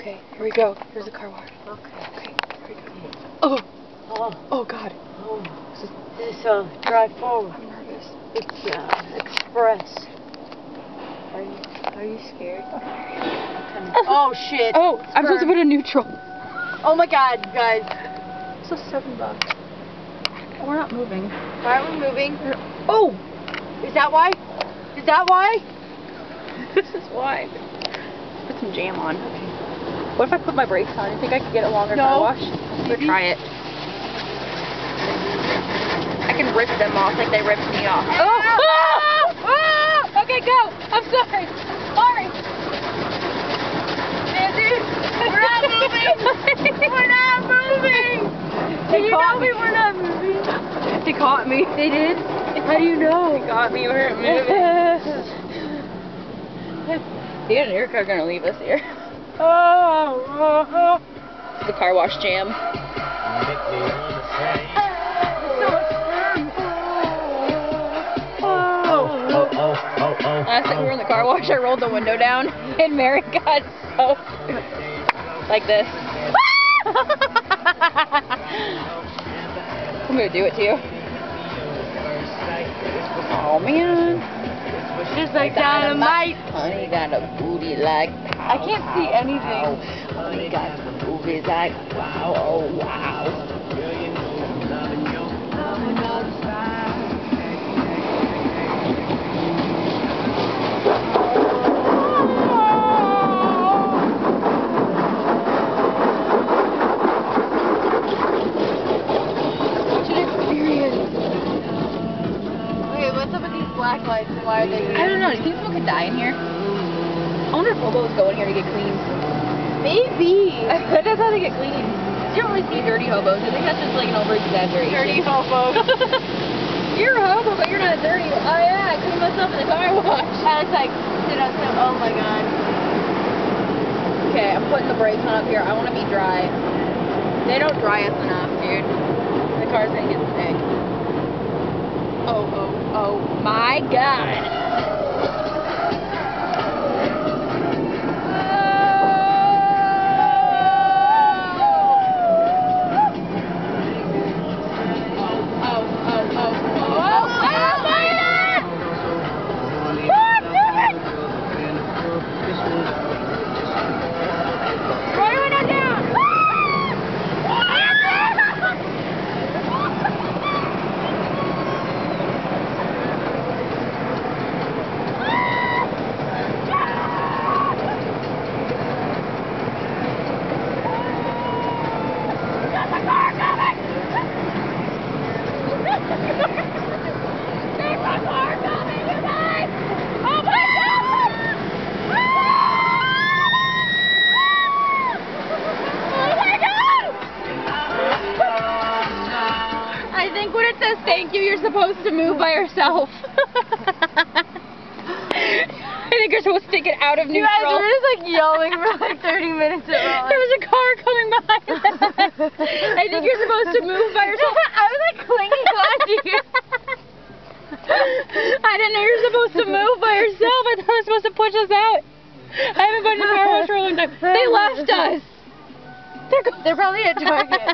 Okay, here we go. Here's the car wash. Okay. Okay, here we go. Oh! Oh. Oh, God. Oh. This is drive forward. I'm nervous. It's express. Are you scared? Oh, shit. Oh, I'm supposed to put a neutral. Oh, my God, guys. So $7. We're not moving. Why aren't we moving? Oh! Is that why? Is that why? This is why. Put some jam on. Okay. What if I put my brakes on? You think I could get a longer car wash? Let's try it. I can rip them off like they ripped me off. Oh! Ah! Ah! Okay, go! I'm sorry. Sorry. Dude, we're not moving! We're not moving! Did you know we were not moving? They caught me. They did? How do you know? They caught me. We weren't moving. The engineer car gonna leave us here. Oh! The car wash jam. Last time we were in the car wash, I rolled the window down, and Mary got soaked. Like this. I'm gonna do it to you. Oh man. Just like dynamite. Honey got a booty like pow, I can't see anything. Honey got the booty like wow, oh wow. Black lights, why are they here? I don't know. Do you think someone could die in here? I wonder if hobos go in here to get clean. Maybe. That's how they get clean. You don't really see dirty hobos. I think that's just like an over-exaggeration. Dirty hobo. You're a hobo, but you're not dirty. Oh yeah, I clean myself in the car wash. I was like, oh my God. Okay, I'm putting the brakes on up here. I want to be dry. They don't dry us enough, dude. The car's gonna get sick. Oh my God. I think when it says thank you, you're supposed to move by yourself. I think you're supposed to take it out of neutral. You guys were just like yelling for like 30 minutes at once. There was a car coming behind us. I think you're supposed to move by yourself. I was like clinging onto you. I didn't know you were supposed to move by yourself. I thought I was supposed to push us out. I haven't been in the car wash for a long time. They left us. They're probably at Target.